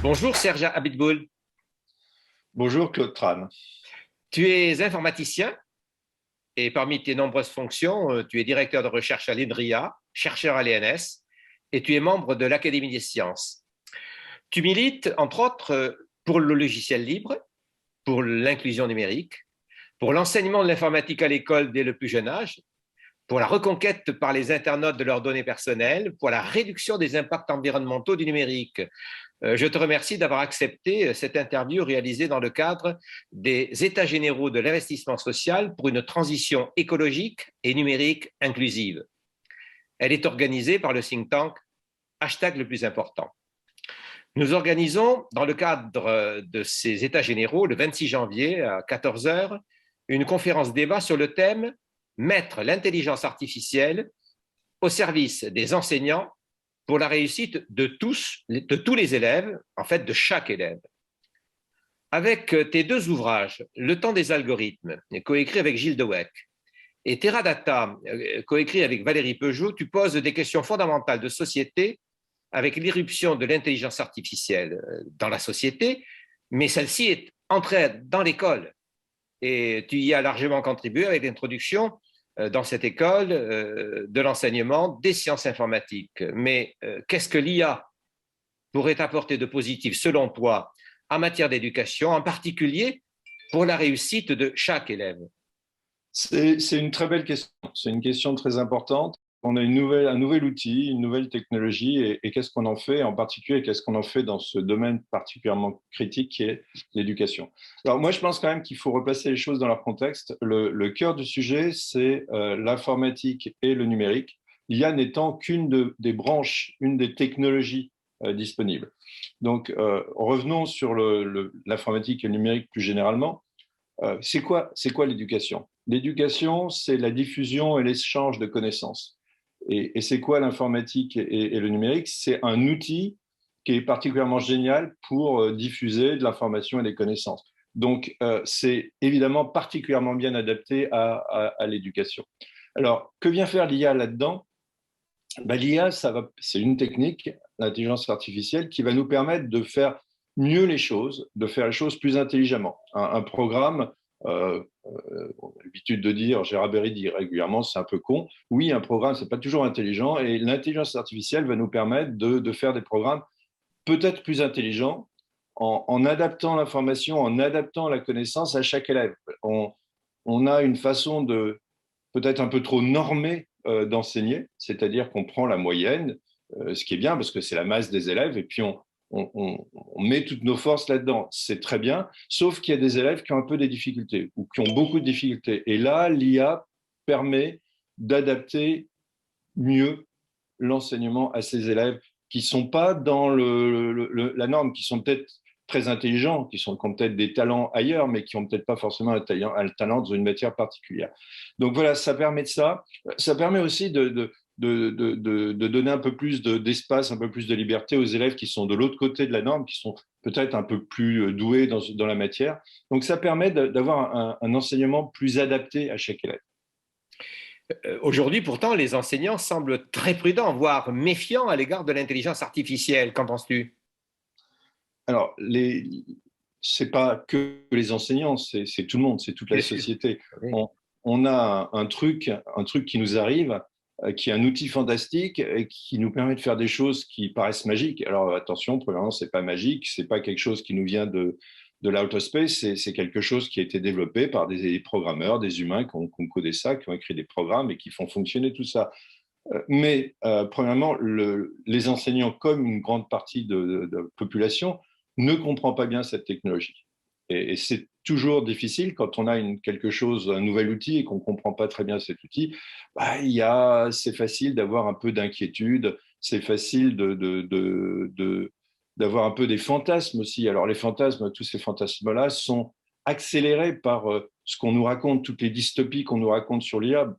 Bonjour Serge Abitboul, Bonjour Claude Tran. tu es informaticien et parmi tes nombreuses fonctions, tu es directeur de recherche à l'INRIA, chercheur à l'ENS et tu es membre de l'Académie des sciences. Tu milites entre autres pour le logiciel libre, pour l'inclusion numérique, pour l'enseignement de l'informatique à l'école dès le plus jeune âge, pour la reconquête par les internautes de leurs données personnelles, pour la réduction des impacts environnementaux du numérique. Je te remercie d'avoir accepté cette interview réalisée dans le cadre des États généraux de l'investissement social pour une transition écologique et numérique inclusive. Elle est organisée par le think tank Hashtag le plus important. Nous organisons, dans le cadre de ces États généraux, le 26 janvier à 14 heures, une conférence débat sur le thème « Mettre l'intelligence artificielle au service des enseignants pour la réussite de tous les élèves, en fait de chaque élève. » Avec tes deux ouvrages, Le temps des algorithmes, coécrit avec Gilles Dewec, et Teradata, coécrit avec Valérie Peugeot, tu poses des questions fondamentales de société avec l'irruption de l'intelligence artificielle dans la société, mais celle-ci est entrée dans l'école. Et tu y as largement contribué avec l'introduction dans cette école de l'enseignement des sciences informatiques. Mais qu'est-ce que l'IA pourrait apporter de positif, selon toi, en matière d'éducation, en particulier pour la réussite de chaque élève? C'est une très belle question. C'est une question très importante. On a un nouvel outil, une nouvelle technologie, et qu'est-ce qu'on en fait, en particulier, qu'est-ce qu'on en fait dans ce domaine particulièrement critique qui est l'éducation. Alors moi, je pense quand même qu'il faut replacer les choses dans leur contexte. Le cœur du sujet, c'est l'informatique et le numérique, l'IA n'étant qu'une des branches, une des technologies disponibles. Donc, revenons sur l'informatique et le numérique plus généralement. C'est quoi l'éducation? L'éducation, c'est la diffusion et l'échange de connaissances. Et c'est quoi l'informatique et le numérique? C'est un outil qui est particulièrement génial pour diffuser de l'information et des connaissances. Donc, c'est évidemment particulièrement bien adapté à l'éducation. Alors, que vient faire l'IA là-dedans? L'IA, c'est une technique, l'intelligence artificielle, qui va nous permettre de faire mieux les choses, de faire les choses plus intelligemment. Un programme, on a l'habitude de dire, Gérard Berry dit régulièrement, c'est un peu con. Oui, un programme, c'est pas toujours intelligent, et l'intelligence artificielle va nous permettre de faire des programmes peut-être plus intelligents en adaptant l'information, en adaptant la connaissance à chaque élève. On a une façon de peut-être un peu trop normée d'enseigner, c'est-à-dire qu'on prend la moyenne, ce qui est bien parce que c'est la masse des élèves, et puis on met toutes nos forces là-dedans. C'est très bien, sauf qu'il y a des élèves qui ont un peu des difficultés ou qui ont beaucoup de difficultés. Et là, l'IA permet d'adapter mieux l'enseignement à ces élèves qui ne sont pas dans la norme, qui sont peut-être très intelligents, qui ont peut-être des talents ailleurs, mais qui n'ont peut-être pas forcément un talent dans une matière particulière. Donc voilà, ça permet de ça. Ça permet aussi de donner un peu plus d'espace, un peu plus de liberté aux élèves qui sont de l'autre côté de la norme, qui sont peut-être un peu plus doués dans la matière. Donc ça permet d'avoir un enseignement plus adapté à chaque élève. Aujourd'hui, pourtant, les enseignants semblent très prudents, voire méfiants à l'égard de l'intelligence artificielle. Qu'en penses-tu? Alors, ce n'est pas que les enseignants, c'est tout le monde, c'est toute la Bien sûr. société. Oui. On a un truc qui nous arrive, qui est un outil fantastique et qui nous permet de faire des choses qui paraissent magiques. Alors attention, premièrement, ce n'est pas magique, ce n'est pas quelque chose qui nous vient de l'outer space, c'est quelque chose qui a été développé par des programmeurs, des humains qui ont codé ça, qui ont écrit des programmes et qui font fonctionner tout ça. Mais premièrement, les enseignants, comme une grande partie de la population, ne comprend pas bien cette technologie. Et c'est toujours difficile quand on a quelque chose, un nouvel outil et qu'on ne comprend pas très bien cet outil. C'est facile d'avoir un peu d'inquiétude, c'est facile d'avoir un peu des fantasmes aussi. Alors les fantasmes, tous ces fantasmes-là sont accélérés par ce qu'on nous raconte, toutes les dystopies qu'on nous raconte sur l'IA,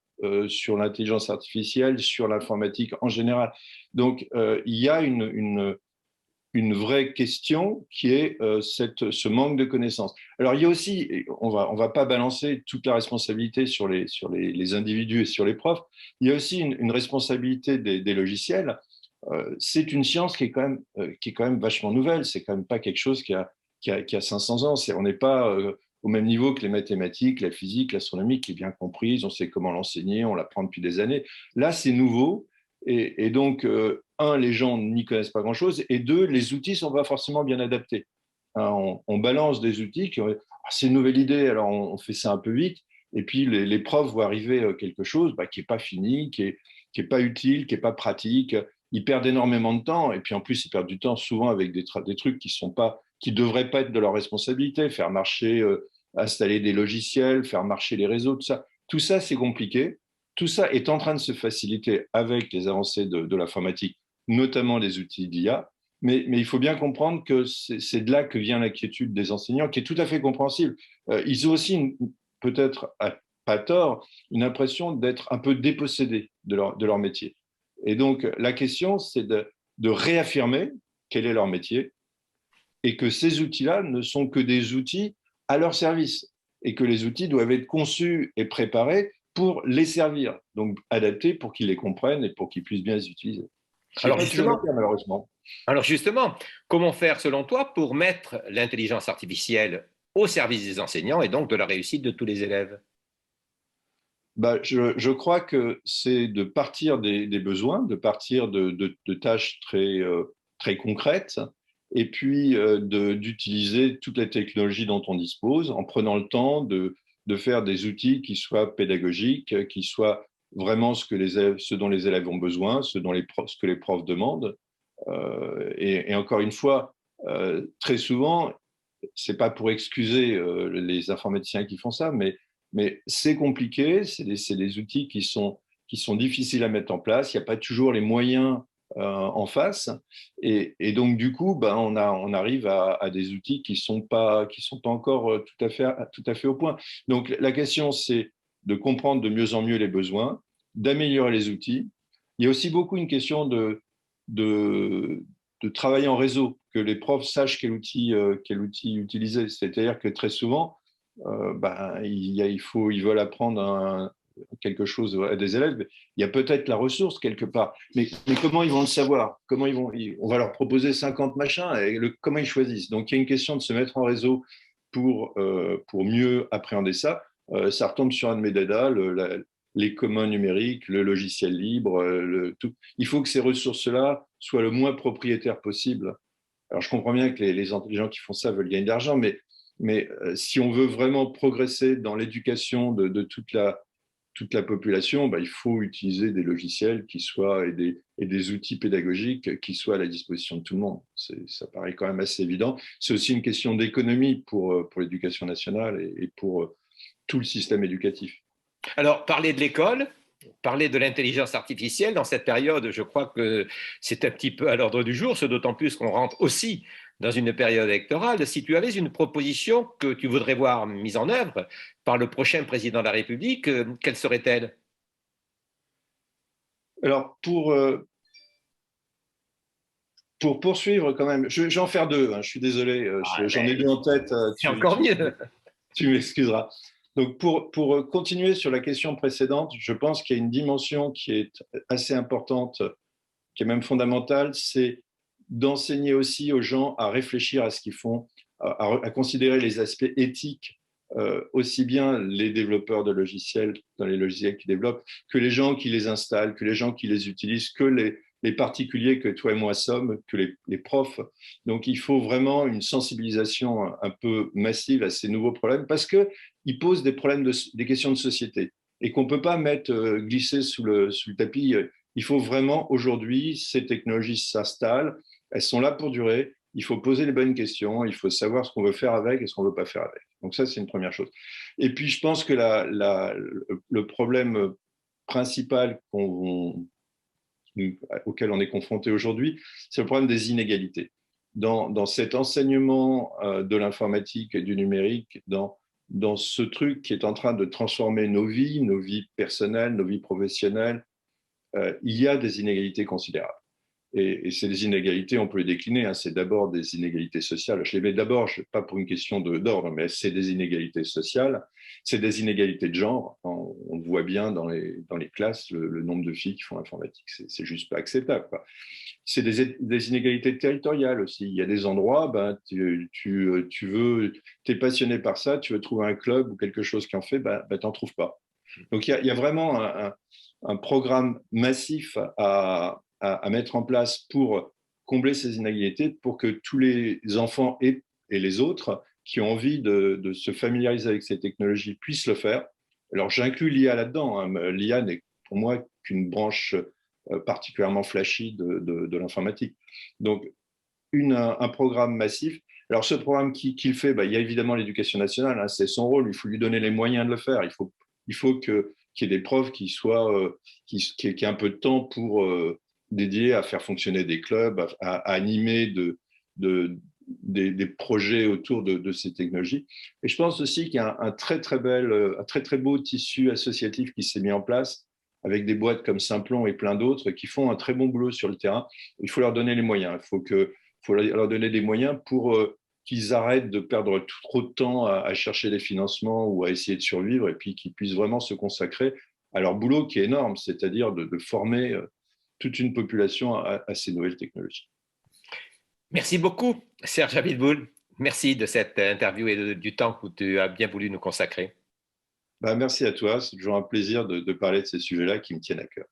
sur l'intelligence artificielle, sur l'informatique en général. Donc il y a une vraie question qui est ce manque de connaissances. Alors, il y a aussi, on va pas balancer toute la responsabilité sur les individus et sur les profs, il y a aussi une responsabilité des logiciels. c'est une science qui est quand même vachement nouvelle. C'est quand même pas quelque chose qui a 500 ans. On n'est pas au même niveau que les mathématiques, la physique, l'astronomie, qui est bien comprise. On sait comment l'enseigner, on l'apprend depuis des années. Là, c'est nouveau. Et donc, un, les gens n'y connaissent pas grand-chose. Et deux, les outils ne sont pas forcément bien adaptés. Hein, on balance des outils c'est une nouvelle idée, alors on fait ça un peu vite. Et puis, les profs voient arriver quelque chose qui n'est pas fini, qui est pas utile, qui n'est pas pratique. Ils perdent énormément de temps. Et puis, en plus, ils perdent du temps souvent avec des trucs qui devraient pas être de leur responsabilité. Faire marcher, installer des logiciels, faire marcher les réseaux, tout ça. Tout ça, c'est compliqué. Tout ça est en train de se faciliter avec les avancées de l'informatique, notamment les outils d'IA. Mais il faut bien comprendre que c'est de là que vient l'inquiétude des enseignants, qui est tout à fait compréhensible. Ils ont aussi, peut-être pas tort, une impression d'être un peu dépossédés de leur métier. Et donc, la question, c'est de réaffirmer quel est leur métier et que ces outils-là ne sont que des outils à leur service et que les outils doivent être conçus et préparés pour les servir, donc adaptés pour qu'ils les comprennent et pour qu'ils puissent bien les utiliser. Ce n'est Alors pas toujours le justement, cas, malheureusement. alors justement, comment faire selon toi pour mettre l'intelligence artificielle au service des enseignants et donc de la réussite de tous les élèves? Je crois que c'est de partir des besoins, de partir de tâches très concrètes, et puis d'utiliser toutes les technologies dont on dispose, en prenant le temps de faire des outils qui soient pédagogiques, qui soient vraiment ce dont les élèves ont besoin, ce que les profs demandent. Et encore une fois, très souvent, c'est pas pour excuser les informaticiens qui font ça, mais c'est compliqué, c'est des outils qui sont difficiles à mettre en place, il n'y a pas toujours les moyens en face, et donc du coup, on arrive à des outils qui sont pas encore tout à fait au point. Donc la question, c'est de comprendre de mieux en mieux les besoins, d'améliorer les outils. Il y a aussi beaucoup une question de, de travailler en réseau, que les profs sachent quel outil utiliser. C'est-à-dire que très souvent, ils veulent apprendre quelque chose à des élèves. Il y a peut-être la ressource quelque part, mais comment ils vont le savoir? On va leur proposer 50 machins, et comment ils choisissent? Donc il y a une question de se mettre en réseau pour mieux appréhender ça. Ça retombe sur un de mes dadas, les communs numériques, le logiciel libre, tout. Il faut que ces ressources-là soient le moins propriétaires possible. Alors, je comprends bien que les gens qui font ça veulent gagner de l'argent, mais si on veut vraiment progresser dans l'éducation de toute la population, il faut utiliser des logiciels et des outils pédagogiques qui soient à la disposition de tout le monde. Ça paraît quand même assez évident. C'est aussi une question d'économie pour l'éducation nationale et pour tout le système éducatif. Alors, parler de l'école, parler de l'intelligence artificielle dans cette période, je crois que c'est un petit peu à l'ordre du jour, ce d'autant plus qu'on rentre aussi dans une période électorale. Si tu avais une proposition que tu voudrais voir mise en œuvre par le prochain président de la République, quelle serait-elle? Alors, pour poursuivre quand même, je vais en faire deux, hein, je suis désolé, Ah, j'en ai deux en tête, c'est encore mieux. tu m'excuseras. Donc pour continuer sur la question précédente, je pense qu'il y a une dimension qui est assez importante, qui est même fondamentale, c'est d'enseigner aussi aux gens à réfléchir à ce qu'ils font, à considérer les aspects éthiques, aussi bien les développeurs de logiciels, dans les logiciels qu'ils développent, que les gens qui les installent, que les gens qui les utilisent, que les particuliers que toi et moi sommes, que les profs. Donc il faut vraiment une sensibilisation un peu massive à ces nouveaux problèmes parce qu'ils posent des problèmes, des questions de société et qu'on ne peut pas mettre, glisser sous le tapis. Il faut vraiment, aujourd'hui, ces technologies s'installent, elles sont là pour durer, il faut poser les bonnes questions, il faut savoir ce qu'on veut faire avec et ce qu'on ne veut pas faire avec. Donc ça, c'est une première chose. Et puis, je pense que le problème principal auquel on est confronté aujourd'hui, c'est le problème des inégalités. Dans cet enseignement de l'informatique et du numérique, dans ce truc qui est en train de transformer nos vies personnelles, nos vies professionnelles, il y a des inégalités considérables. Et ces inégalités, on peut les décliner. Hein. C'est d'abord des inégalités sociales. Je les mets d'abord, pas pour une question d'ordre, mais c'est des inégalités sociales, c'est des inégalités de genre. On voit bien dans les classes le nombre de filles qui font l'informatique. C'est juste pas acceptable, quoi. C'est des inégalités territoriales aussi. Il y a des endroits, ben, es passionné par ça, tu veux trouver un club ou quelque chose qui en fait, ben, tu n'en trouves pas. Donc il y a vraiment un programme massif à mettre en place pour combler ces inégalités, pour que tous les enfants et les autres qui ont envie de se familiariser avec ces technologies puissent le faire. Alors j'inclus l'IA là-dedans. Hein. L'IA n'est pour moi qu'une branche particulièrement flashy de l'informatique. Donc un programme massif. Alors ce programme qui le fait, il y a évidemment l'éducation nationale, hein, c'est son rôle, il faut lui donner les moyens de le faire. Il faut qu'il y ait des profs qui aient un peu de temps pour dédier à faire fonctionner des clubs, à animer des projets autour de ces technologies. Et je pense aussi qu'il y a un très très beau tissu associatif qui s'est mis en place avec des boîtes comme Simplon et plein d'autres qui font un très bon boulot sur le terrain. Il faut leur donner les moyens. Il faut leur donner des moyens pour qu'ils arrêtent de perdre trop de temps à chercher des financements ou à essayer de survivre, et puis qu'ils puissent vraiment se consacrer à leur boulot qui est énorme, c'est-à-dire de former toute une population à ces nouvelles technologies. Merci beaucoup, Serge Abiteboul. Merci de cette interview et du temps que tu as bien voulu nous consacrer. Merci à toi, c'est toujours un plaisir de parler de ces sujets-là qui me tiennent à cœur.